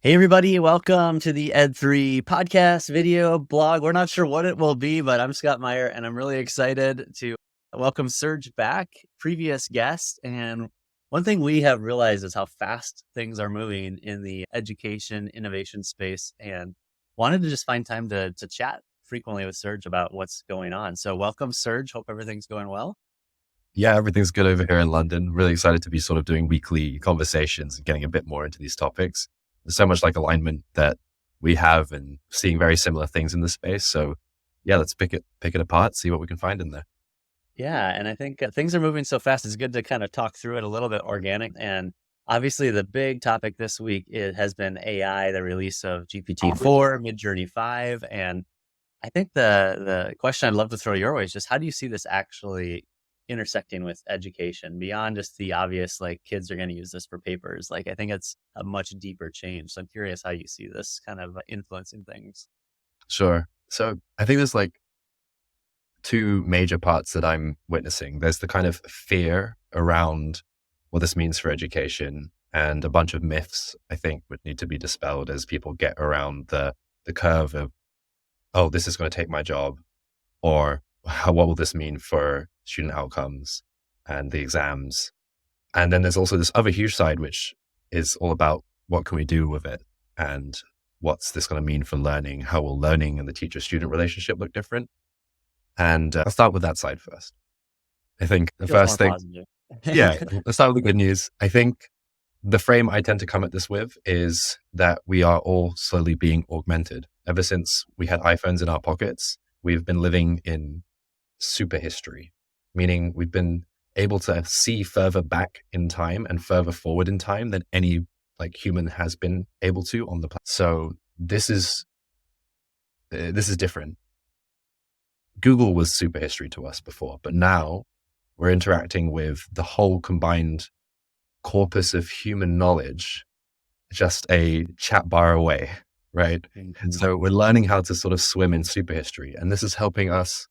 Hey everybody, welcome to the Ed3 podcast, video, blog. We're not sure what it will be, but I'm Scott Meyer and I'm really excited to welcome Serge back, previous guest. And one thing we have realized is how fast things are moving in the education innovation space, and wanted to just find time to chat frequently with Serge about what's going on. So welcome, Serge. Hope everything's going well. Yeah, everything's good over here in London. Really excited to be sort of doing weekly conversations and getting a bit more into these topics. There's so much like alignment that we have and seeing very similar things in this space. So yeah, let's pick it apart, see what we can find in there. Yeah, and I think things are moving so fast. It's good to kind of talk through it a little bit organic. And obviously, the big topic this week has been AI, the release of GPT-4, Midjourney 5, and I think the question I'd love to throw your way is just how do you see this actually intersecting with education beyond just the obvious, like kids are going to use this for papers? Like, I think it's a much deeper change. So I'm curious how you see this kind of influencing things. Sure. So I think there's like two major parts that I'm witnessing. There's the kind of fear around what this means for education, and a bunch of myths I think would need to be dispelled as people get around the curve of, oh, this is going to take my job, or what will this mean for student outcomes and the exams? And then there's also this other huge side, which is all about what can we do with it, and what's this going to mean for learning? How will learning and the teacher-student relationship look different? And I'll start with that side first. I think the Feels first more thing, positive. yeah, let's start with the good news. I think the frame I tend to come at this with is that we are all slowly being augmented. Ever since we had iPhones in our pockets, we've been living in super history, meaning we've been able to see further back in time and further forward in time than any like human has been able to on the planet. So this is different. Google was super history to us before, but now we're interacting with the whole combined corpus of human knowledge, just a chat bar away, right? Mhm. So we're learning how to sort of swim in super history, and this is helping us.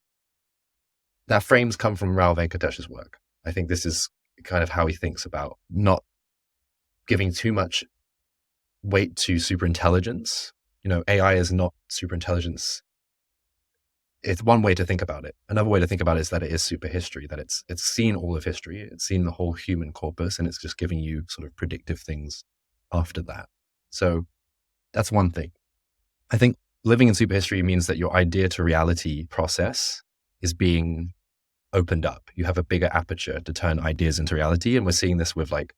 That frames come from Rao Venkatesh's work. I think this is kind of how he thinks about not giving too much weight to super intelligence. AI is not super intelligence. It's one way to think about it. Another way to think about it is that it is super history, that it's seen all of history, it's seen the whole human corpus, and it's just giving you sort of predictive things after that. So that's one thing. I think living in super history means that your idea to reality process is being opened up. You have a bigger aperture to turn ideas into reality. And we're seeing this with like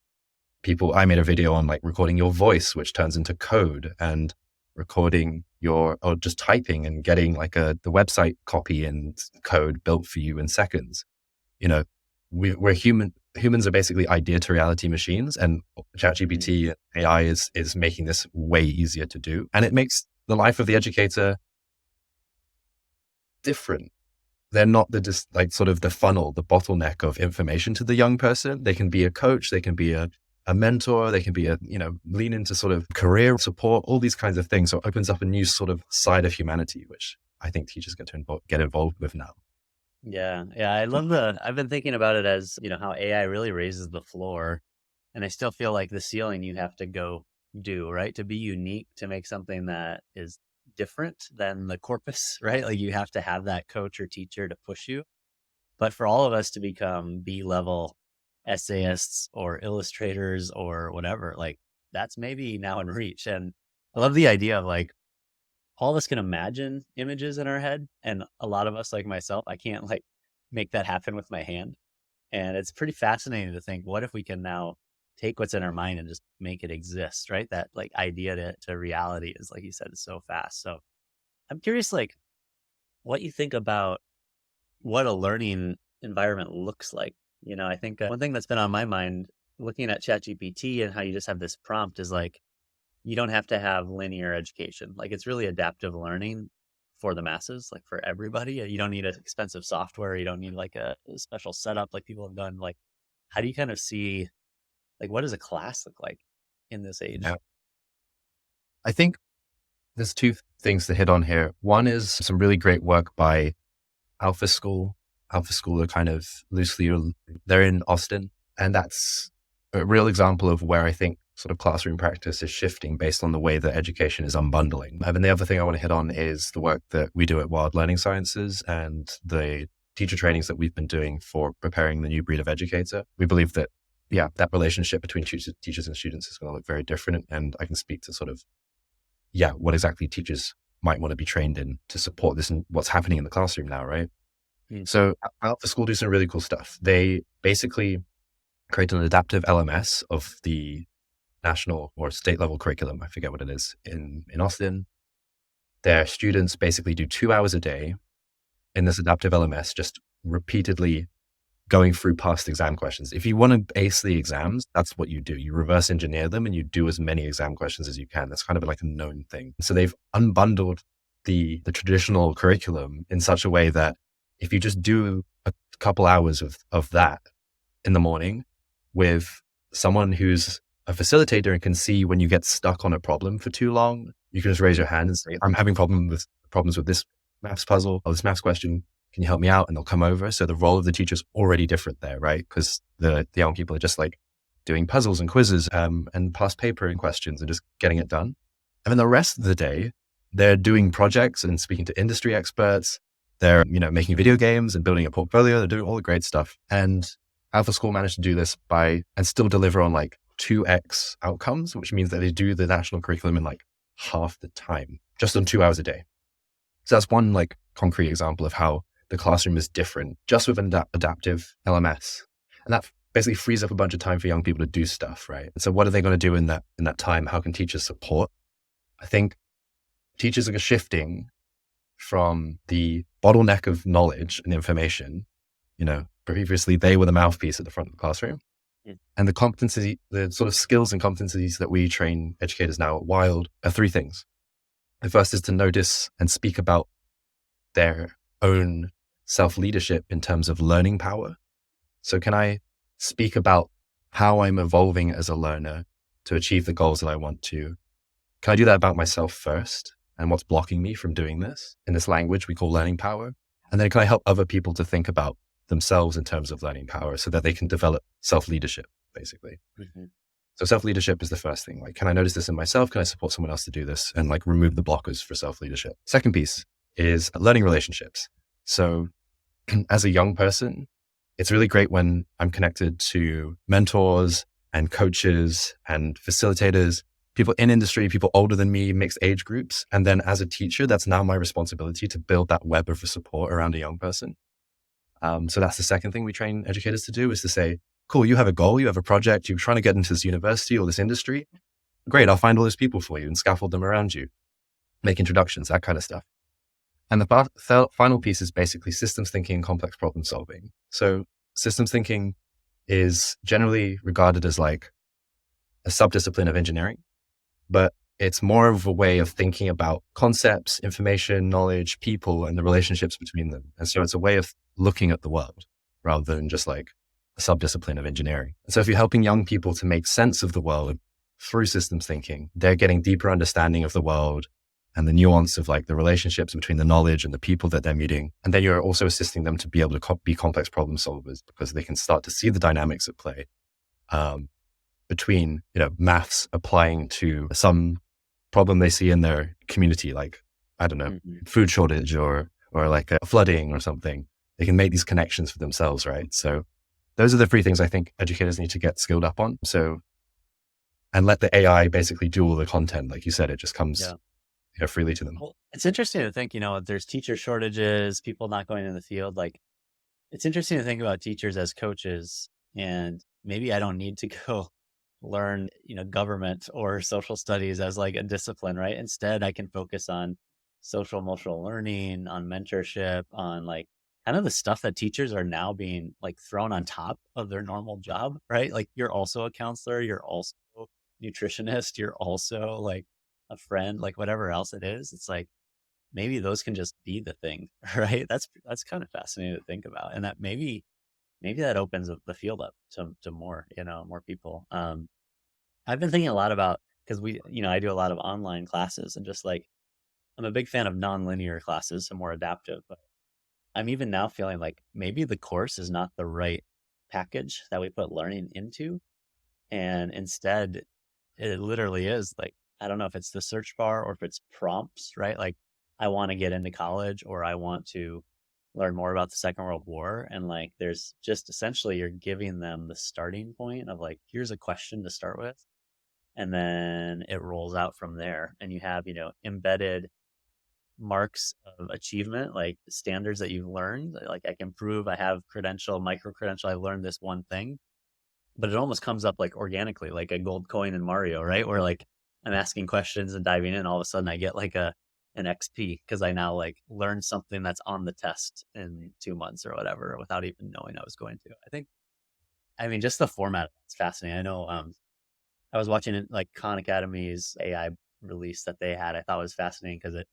people. I made a video on like recording your voice, which turns into code, and recording or just typing and getting like the website copy and code built for you in seconds. We're humans are basically idea to reality machines, and ChatGPT and AI is making this way easier to do. And it makes the life of the educator different. They're not just like sort of the funnel, the bottleneck of information to the young person. They can be a coach, they can be a mentor, they can be lean into sort of career support, all these kinds of things. So it opens up a new sort of side of humanity, which I think teachers get to get involved with now. Yeah. I've been thinking about it as, how AI really raises the floor, and I still feel like the ceiling you have to go do, right? To be unique, to make something that is different than the corpus, right? Like you have to have that coach or teacher to push you. But for all of us to become B-level essayists or illustrators or whatever, like that's maybe now in reach. And I love the idea of like all of us can imagine images in our head. And a lot of us, like myself, I can't like make that happen with my hand. And it's pretty fascinating to think, what if we can now take what's in our mind and just make it exist, right? That like idea to reality is, like you said, is so fast. So I'm curious, like what you think about what a learning environment looks like. I think one thing that's been on my mind looking at ChatGPT and how you just have this prompt is like, you don't have to have linear education. Like it's really adaptive learning for the masses, like for everybody. You don't need an expensive software. You don't need like a special setup like people have done. Like, how do you kind of see, like, what does a class look like in this age? Yeah. I think there's two things to hit on here. One is some really great work by Alpha School. Alpha School are kind of loosely, they're in Austin. And that's a real example of where I think sort of classroom practice is shifting based on the way that education is unbundling. And then the other thing I want to hit on is the work that we do at Wild Learning Sciences and the teacher trainings that we've been doing for preparing the new breed of educator. We believe that, yeah, that relationship between teachers and students is going to look very different. And I can speak to sort of, yeah, what exactly teachers might want to be trained in to support this and what's happening in the classroom now, right? Mm. So Alpha School do some really cool stuff. They basically create an adaptive LMS of the national or state level curriculum. I forget what it is in Austin. Their students basically do 2 hours a day in this adaptive LMS, just repeatedly going through past exam questions. If you want to ace the exams, that's what you do. You reverse engineer them and you do as many exam questions as you can. That's kind of like a known thing. So they've unbundled the traditional curriculum in such a way that if you just do a couple hours of that in the morning with someone who's a facilitator and can see when you get stuck on a problem for too long, you can just raise your hand and say, I'm having problems with this maths puzzle or this maths question. Can you help me out? And they'll come over. So the role of the teacher's already different there, right? Because the young people are just like doing puzzles and quizzes and past paper and questions and just getting it done. And then the rest of the day, they're doing projects and speaking to industry experts. They're, making video games and building a portfolio. They're doing all the great stuff. And Alpha School managed to do this and still deliver on like 2x outcomes, which means that they do the national curriculum in like half the time, just on 2 hours a day. So that's one like concrete example of how the classroom is different just with an adaptive LMS. And that basically frees up a bunch of time for young people to do stuff, right? And so what are they going to do in that time? How can teachers support? I think teachers are shifting from the bottleneck of knowledge and information. Previously they were the mouthpiece at the front of the classroom. Mm. And the sort of skills and competencies that we train educators now at Wild are three things. The first is to notice and speak about their own self-leadership in terms of learning power. So can I speak about how I'm evolving as a learner to achieve the goals that I want to? Can I do that about myself first and what's blocking me from doing this in this language we call learning power? And then can I help other people to think about themselves in terms of learning power so that they can develop self-leadership, basically. Mm-hmm. So self-leadership is the first thing. Like, can I notice this in myself? Can I support someone else to do this? And like remove the blockers for self-leadership. Second piece is learning relationships. So as a young person, it's really great when I'm connected to mentors and coaches and facilitators, people in industry, people older than me, mixed age groups. And then as a teacher, that's now my responsibility to build that web of support around a young person. So that's the second thing we train educators to do, is to say, cool, you have a goal, you have a project, you're trying to get into this university or this industry. Great, I'll find all those people for you and scaffold them around you, make introductions, that kind of stuff. And the final piece is basically systems thinking and complex problem solving. So systems thinking is generally regarded as like a subdiscipline of engineering, but it's more of a way of thinking about concepts, information, knowledge, people, and the relationships between them. And so it's a way of looking at the world rather than just like a subdiscipline of engineering. And so if you're helping young people to make sense of the world through systems thinking, they're getting deeper understanding of the world and the nuance of like the relationships between the knowledge and the people that they're meeting. And then you're also assisting them to be able to be complex problem solvers because they can start to see the dynamics at play between, maths applying to some problem they see in their community, like, I don't know, Mm-hmm. food shortage or like a flooding or something. They can make these connections for themselves, right? So those are the three things I think educators need to get skilled up on. So, and let the AI basically do all the content. Like you said, it just comes freely to them. Well, it's interesting to think, there's teacher shortages, people not going in the field. Like, it's interesting to think about teachers as coaches, and maybe I don't need to go learn, government or social studies as like a discipline, right? Instead, I can focus on social emotional learning, on mentorship, on like kind of the stuff that teachers are now being like thrown on top of their normal job, right? Like, you're also a counselor, you're also a nutritionist, you're also like a friend, like whatever else it is. It's like, maybe those can just be the thing, right? That's kind of fascinating to think about. And that maybe that opens up the field up to more, more people. I've been thinking a lot about, because I do a lot of online classes, and just like, I'm a big fan of nonlinear classes, so more adaptive, but I'm even now feeling like maybe the course is not the right package that we put learning into. And instead, it literally is like, I don't know if it's the search bar or if it's prompts, right? Like, I want to get into college or I want to learn more about the Second World War. And like, there's just essentially you're giving them the starting point of like, here's a question to start with. And then it rolls out from there. And you have, embedded marks of achievement, like standards that you've learned. Like I can prove I have credential, micro credential, I've learned this one thing, but it almost comes up like organically, like a gold coin in Mario, right? Where like I'm asking questions and diving in, all of a sudden I get like an XP because I now like learned something that's on the test in 2 months or whatever without even knowing I was going to. I mean, just the format is fascinating. I know I was watching it like Khan Academy's AI release that they had. I thought was fascinating because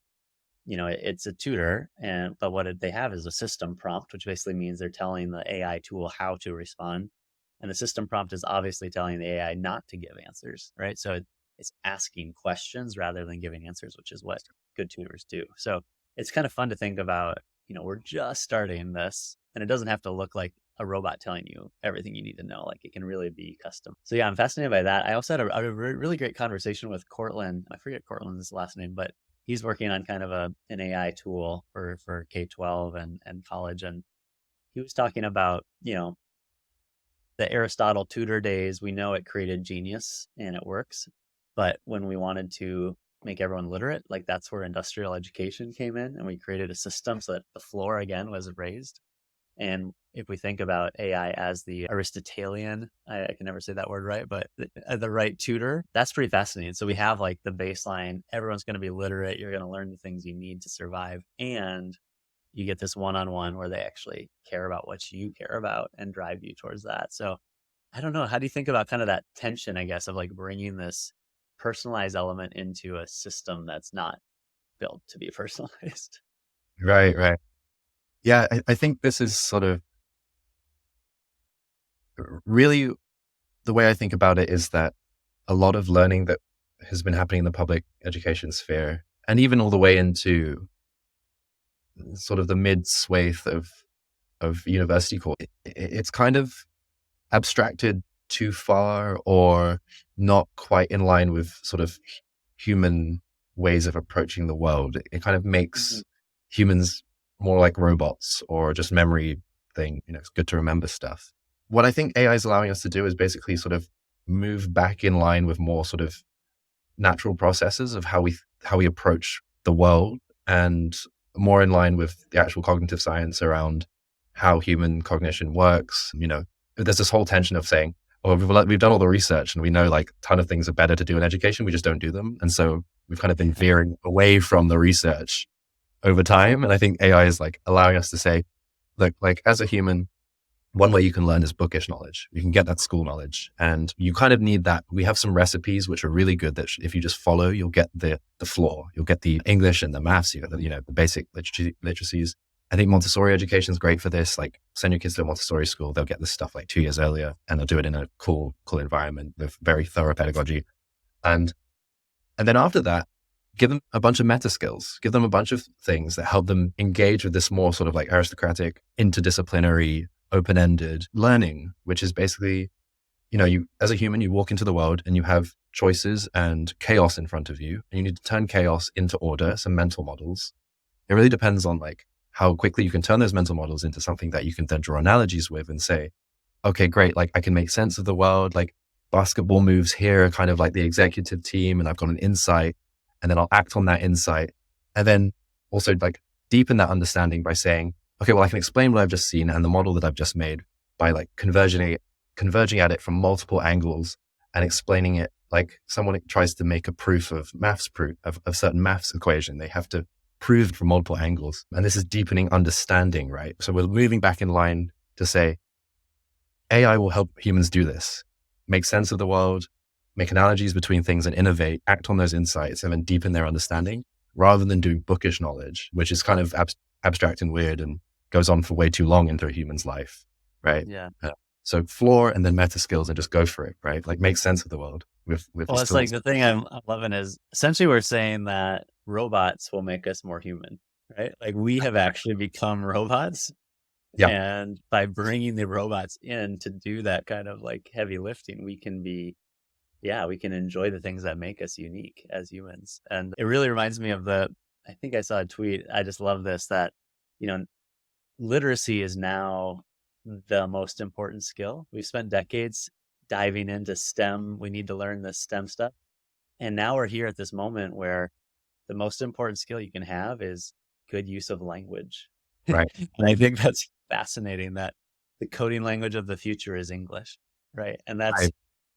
it's a tutor, but what they have is a system prompt, which basically means they're telling the AI tool how to respond, and the system prompt is obviously telling the AI not to give answers, right? So it's asking questions rather than giving answers, which is what good tutors do. So it's kind of fun to think about. We're just starting this, and it doesn't have to look like a robot telling you everything you need to know. Like it can really be custom. So yeah, I'm fascinated by that. I also had a really great conversation with Cortland. I forget Cortland's last name, but he's working on kind of an AI tool for K-12 and college. And he was talking about, the Aristotle tutor days. We know it created genius and it works. But when we wanted to make everyone literate, like that's where industrial education came in. And we created a system so that the floor again was raised. And if we think about AI as the Aristotelian, I can never say that word right, but the right tutor, that's pretty fascinating. So we have like the baseline, everyone's going to be literate. You're going to learn the things you need to survive. And you get this one-on-one where they actually care about what you care about and drive you towards that. So I don't know. How do you think about kind of that tension, I guess, of like bringing this personalized element into a system that's not built to be personalized? Right, right. Yeah, I think this is sort of really the way I think about it is that a lot of learning that has been happening in the public education sphere, and even all the way into sort of the mid swathe of university course, it's kind of abstracted too far or not quite in line with sort of human ways of approaching the world. It kind of makes humans more like robots or just memory thing. It's good to remember stuff. What I think AI is allowing us to do is basically sort of move back in line with more sort of natural processes of how we approach the world, and more in line with the actual cognitive science around how human cognition works. There's this whole tension of saying, oh, we've done all the research and we know like a ton of things are better to do in education. We just don't do them. And so we've kind of been veering away from the research over time. And I think AI is like allowing us to say, look, like as a human, one way you can learn is bookish knowledge. You can get that school knowledge, and you kind of need that. We have some recipes which are really good that if you just follow, you'll get the floor, you'll get the English and the maths, the basic literacies. I think Montessori education is great for this. Like send your kids to a Montessori school, they'll get this stuff like 2 years earlier, and they'll do it in a cool environment with very thorough pedagogy. And then after that, give them a bunch of meta skills, give them a bunch of things that help them engage with this more sort of like aristocratic, interdisciplinary, open-ended learning, which is basically, you as a human, you walk into the world and you have choices and chaos in front of you, and you need to turn chaos into order, some mental models. It really depends on like how quickly you can turn those mental models into something that you can then draw analogies with and say, okay, great, like I can make sense of the world, like basketball moves here are kind of like the executive team, and I've got an insight, and then I'll act on that insight, and then also like deepen that understanding by saying, okay, well, I can explain what I've just seen and the model that I've just made by like converging at it from multiple angles and explaining it like someone tries to make a proof of of certain maths equation. They have to prove it from multiple angles. And this is deepening understanding, right? So we're moving back in line to say, AI will help humans do this, make sense of the world, make analogies between things and innovate, act on those insights, and then deepen their understanding rather than doing bookish knowledge, which is kind of abstract and weird and goes on for way too long into a human's life, right? Yeah. So floor and then meta skills and just go for it, right? Like make sense of the world with Well, it's like the thing I'm loving is essentially we're saying that robots will make us more human, right? Like we have actually become robots. Yeah. And by bringing the robots in to do that kind of like heavy lifting, we can be yeah, we can enjoy the things that make us unique as humans. And it really reminds me of I think I saw a tweet. I just love this, that, you know, literacy is now the most important skill. We've spent decades diving into STEM. We need to learn this STEM stuff. And now we're here at this moment where the most important skill you can have is good use of language. Right. And I think that's fascinating, that the coding language of the future is English, right? And I, that's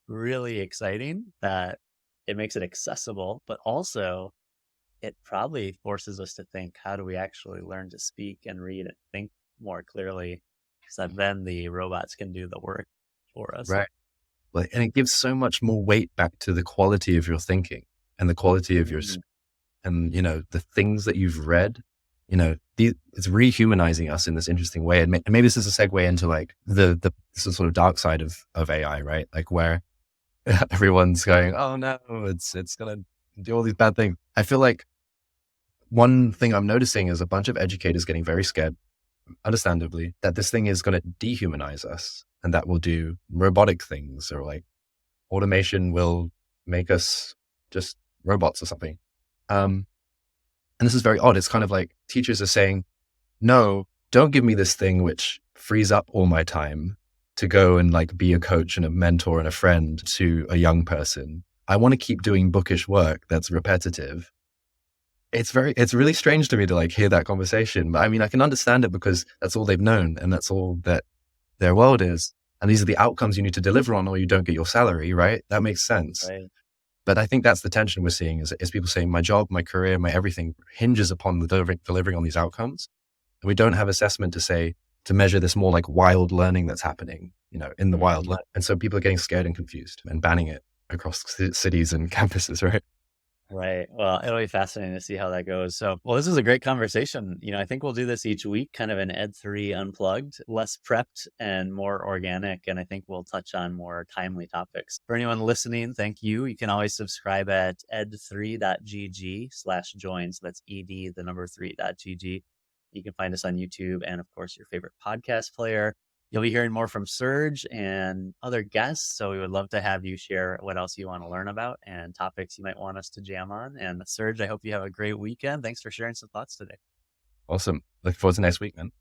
really exciting, that it makes it accessible, but also it probably forces us to think, how do we actually learn to speak and read and think more clearly? So that then the robots can do the work for us. right. Like, and it gives so much more weight back to the quality of your thinking and the quality of your, Mm, and, you know, the things that you've read, you know, it's rehumanizing us in this interesting way. And maybe this is a segue into like the sort of dark side of AI, right? Like where everyone's going, oh no, it's going to do all these bad things. I feel like one thing I'm noticing is a bunch of educators getting very scared, understandably, that this thing is going to dehumanize us and that will do robotic things, or like automation will make us just robots or something. And this is very odd. It's kind of like teachers are saying, no, don't give me this thing which frees up all my time to go and like be a coach and a mentor and a friend to a young person. I want to keep doing bookish work that's repetitive. It's really strange to me to like hear that conversation. But I mean, I can understand it because that's all they've known and that's all that their world is. And these are the outcomes you need to deliver on, or you don't get your salary, right? That makes sense. right. But I think that's the tension we're seeing is people saying my job, my career, my everything hinges upon the delivering on these outcomes. And we don't have assessment to measure this more like wild learning that's happening, you know, in the wild. Mhm. And so people are getting scared and confused and banning it across cities and campuses, right? Right. Well, it'll be fascinating to see how that goes. So, well, this is a great conversation. I think we'll do this each week, kind of an Ed3 Unplugged, less prepped and more organic. And I think we'll touch on more timely topics. For anyone listening, thank you. You can always subscribe at ed3.gg/join. So that's ed, the number 3.gg. You can find us on YouTube and, of course, your favorite podcast player. You'll be hearing more from Serge and other guests. So we would love to have you share what else you want to learn about and topics you might want us to jam on. And Serge, I hope you have a great weekend. Thanks for sharing some thoughts today. Awesome. Look forward to next week, man.